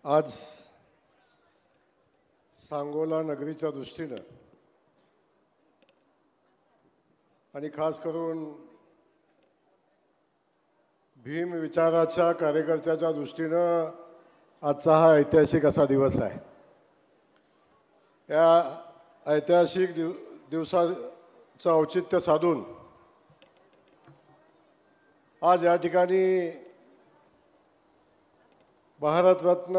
आज सांगोला नगरीच्या दृष्टीने आणि खास करून भीम विचाराच्या कार्यकर्त्याच्या दृष्टीने आजचा हा ऐतिहासिक असा दिवस आहे। या ऐतिहासिक दिवसाचं औचित्य साधून आज या ठिकाणी भारतरत्न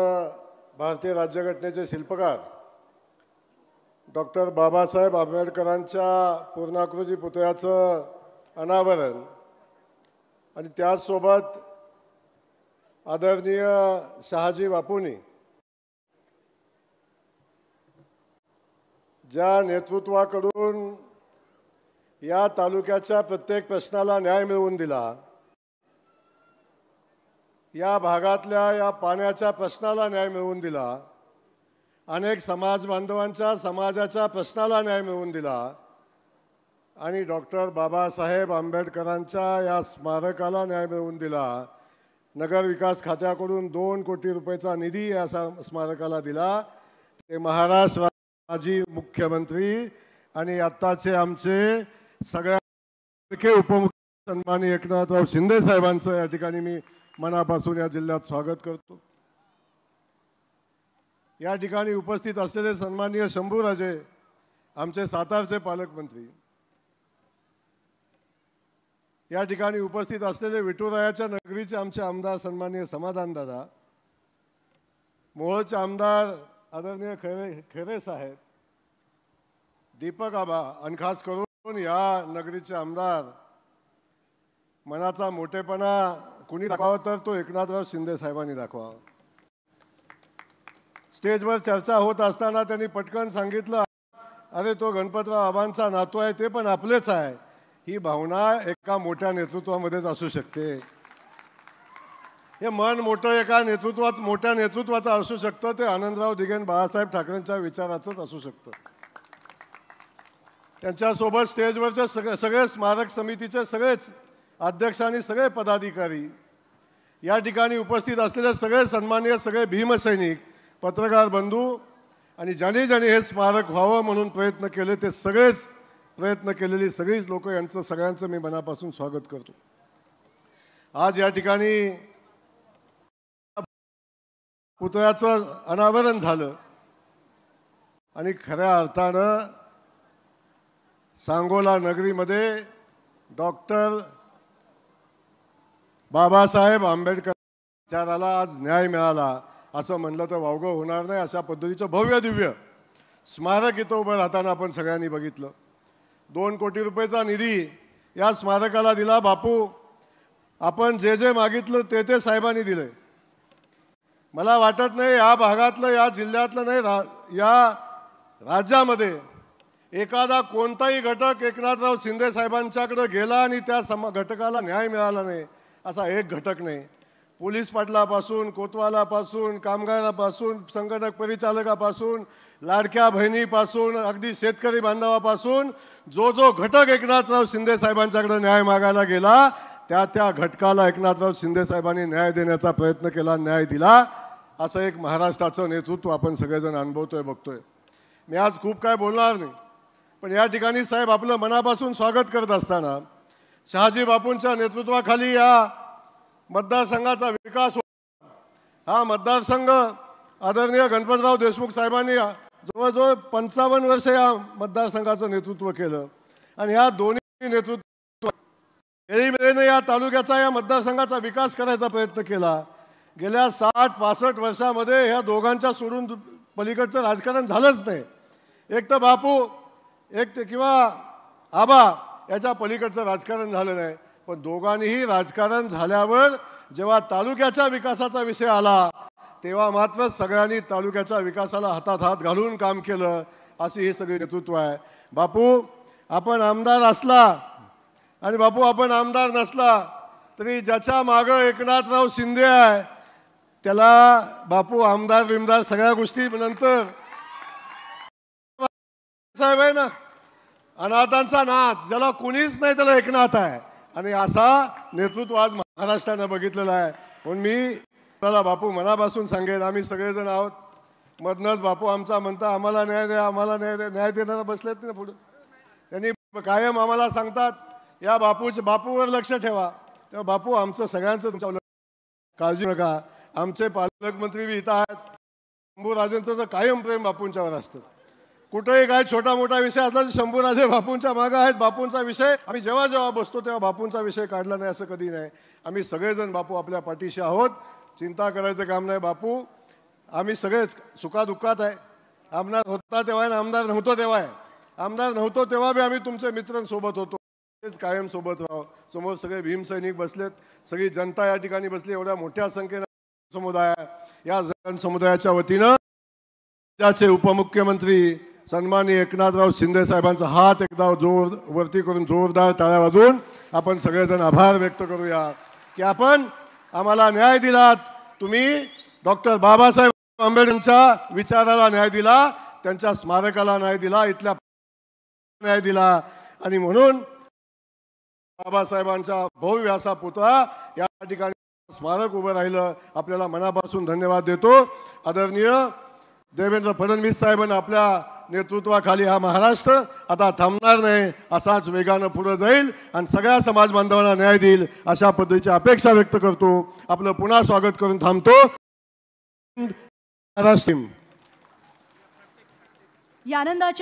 भारतीय राज्यघटनेचे शिल्पकार डॉक्टर बाबासाहेब आंबेडकरांच्या पूर्णाकृती पुतळ्याचं अनावरण आणि त्याचसोबत आदरणीय शहाजी बापूंनी ज्या नेतृत्वाकडून या तालुक्याच्या प्रत्येक प्रश्नाला न्याय मिळवून दिला, या भागातल्या या पाण्याच्या प्रश्नाला न्याय मिळवून दिला, अनेक समाज बांधवांच्या समाजाच्या प्रश्नाला न्याय मिळवून दिला आणि डॉक्टर बाबासाहेब आंबेडकरांच्या या स्मारकाला न्याय मिळवून दिला। नगर विकास खात्याकडून 2 कोटी रुपयाचा निधी या स्मारकाला दिला। ते महाराष्ट्र माजी मुख्यमंत्री आणि आत्ताचे आमचे सगळ्या उपमुख्यमंत्री सन्माननीय एकनाथराव शिंदे साहेबांचं या ठिकाणी मी मनापासून या जिल्ह्यात स्वागत करतो। या ठिकाणी उपस्थित असलेले सन्माननीय शंभूराजे आमचे सातारचे पालकमंत्री, या ठिकाणी उपस्थित असलेले विठुरायाच्या नगरीचे आमचे आमदार सन्माननीय समाधानदादा, मोहोळचे आमदार आदरणीय खैरे साहेब, दीपक आबा आणि खास करून या नगरीचे आमदार, मनाचा मोठेपणा कुणी दाखवावा तर तो एकनाथराव शिंदे साहेबांनी दाखवावा। स्टेजवर चर्चा होत असताना त्यांनी पटकन सांगितलं, अरे तो गणपतराव आबांचा नातू आहे, ते पण आपलेच आहे। ही भावना एका मोठ्या नेतृत्वामध्येच असू शकते। हे मन मोठं एका मोठ्या नेतृत्वाचं असू शकतं, ते आनंदराव दिघे बाळासाहेब ठाकरेंच्या विचाराचंच असू शकतं। त्यांच्यासोबत स्टेजवरचे सगळे स्मारक समितीचे सगळेच अध्यक्ष आणि सगळे पदाधिकारी, या ठिकाणी उपस्थित असलेले सगळे सन्माननीय सगळे भीमसैनिक, पत्रकार बंधू आणि ज्यांनी हे स्मारक व्हावं म्हणून प्रयत्न केले, ते सगळेच प्रयत्न केलेली सगळीच लोक, यांचं सगळ्यांचं मी मनापासून स्वागत करतो। आज या ठिकाणी पुतळ्याचं अनावरण झालं आणि खऱ्या अर्थानं सांगोला नगरीमध्ये डॉक्टर बाबासाहेब आंबेडकर विचाराला आज न्याय मिळाला असं म्हणलं तर वावगं होणार नाही। अशा पद्धतीचं भव्य दिव्य स्मारक इथं उभं राहताना आपण सगळ्यांनी बघितलं। 2 कोटी रुपयाचा निधी या स्मारकाला दिला। बापू, आपण जे मागितलं ते साहेबांनी दिलंय। मला वाटत नाही या भागातलं, या जिल्ह्यातलं नाही, या राज्यामध्ये एखादा कोणताही घटक एकनाथराव शिंदे साहेबांच्याकडे गेला आणि त्या घटकाला न्याय मिळाला नाही असा एक घटक नाही। पोलीस पाटलापासून, कोतवालापासून, कामगारापासून, संगणक परिचालकापासून, लाडक्या बहिणीपासून, अगदी शेतकरी बांधवापासून जो घटक एकनाथराव शिंदे साहेबांच्याकडे न्याय मागायला गेला, त्या घटकाला एकनाथराव शिंदे साहेबांनी न्याय देण्याचा प्रयत्न केला, न्याय दिला। असं एक महाराष्ट्राचं नेतृत्व आपण सगळेजण अनुभवतोय, बघतोय। मी आज खूप काय बोलणार नाही, पण या ठिकाणी साहेब आपलं मनापासून स्वागत करत असताना शहाजी बापूंच्या नेतृत्वाखाली या मतदारसंघाचा विकास होता। हा मतदारसंघ आदरणीय गणपतराव देशमुख साहेबांनी जवळजवळ 55 वर्ष या मतदारसंघाचं नेतृत्व केलं आणि या दोन्ही नेतृत्व एळीमेळीने या तालुक्याचा, या मतदारसंघाचा विकास करायचा प्रयत्न केला। गेल्या 60-65 वर्षामध्ये ह्या दोघांच्या सोडून पलीकडचं राजकारण झालंच नाही। एक तर बापू, एक किंवा आबा, याच्या पलीकडचं राजकारण झालं नाही। पण दोघांनीही राजकारण झाल्यावर जेव्हा तालुक्याच्या विकासाचा विषय आला, तेव्हा मात्र सगळ्यांनी तालुक्याच्या विकासाला हातात हात घालून काम केलं। अशी ही सगळी नेतृत्व आहे। बापू, आपण आमदार असला आणि बापू आपण आमदार नसला तरी ज्याच्या मागं एकनाथराव शिंदे आहे त्याला बापू आमदार बिमदार सगळ्या गोष्टी नंतर साहेब आहे ना, अनाथांचा नाथ, ज्याला कुणीच नाही त्याला एकनाथ आहे। आणि असा नेतृत्व आज महाराष्ट्राने बघितलेला आहे। पण मी चला बापू मनापासून सांगेन, आम्ही सगळेजण आहोत. मधनच बापू आमचा म्हणता आम्हाला न्याय द्या, आम्हाला न्याय द्या. न्याय देणारा बसलेत ना पुढे. त्यांनी कायम आम्हाला सांगतात या बापूवर लक्ष ठेवा. तेव्हा बापू आमचं सगळ्यांचं तुमच्यावर काळजी नका. आमचे पालकमंत्री बी इथं आहेत. शंभूराजेंचं तर कायम प्रेम बापूंच्यावर असतं. कुठेही काय छोटा मोठा विषय असला तर शंभूराजे बापूंच्या मागं आहेत. बापूंचा विषय आम्ही जेव्हा जेव्हा बसतो तेव्हा बापूंचा विषय काढला नाही असं कधी नाही. आम्ही सगळेजण बापू आपल्या पाठीशी आहोत. चिंता करायचं काम नाही बापू. आम्ही सगळेच सुखादुःखात आहे. आमदार होता तेव्हा आहे, आमदार नव्हतो तेव्हा आहे. आमदार नव्हतो तेव्हा बी आम्ही तुमचे मित्रांसोबत होतो. तेच कायम सोबत राहू. समोर सगळे भीमसैनिक बसलेत, सगळी जनता या ठिकाणी बसली. एवढ्या मोठ्या संख्येने समुदाय, या जनसमुदायाच्या वतीनं राज्याचे उपमुख्यमंत्री सन्माननीय एकनाथराव शिंदे साहेबांचा हात एकदा जोर वरती करून जोरदार टाळ्या वाजवून आपण सगळेजण आभार व्यक्त करूया की आपण आम्हाला न्याय दिलात. तुम्ही डॉक्टर बाबासाहेब आंबेडकरांच्या विचाराला न्याय दिला, त्यांच्या स्मारकाला न्याय दिला, इथल्या न्याय दिला. आणि म्हणून बाबासाहेबांचा भव्य असा पुतळा या ठिकाणी स्मारक उभं राहिलं. आपल्याला मनापासून धन्यवाद देतो. आदरणीय देवेंद्र फडणवीस साहेबांनी आपल्या नेतृत्वाखाली हा महाराष्ट्र आता थांबणार नाही, असाच वेगानं पुढे जाईल आणि सगळ्या समाज बांधवांना न्याय देईल अशा पद्धतीची अपेक्षा व्यक्त करतो. आपलं पुन्हा स्वागत करून थांबतो. महाराष्ट्र या आनंदाच्या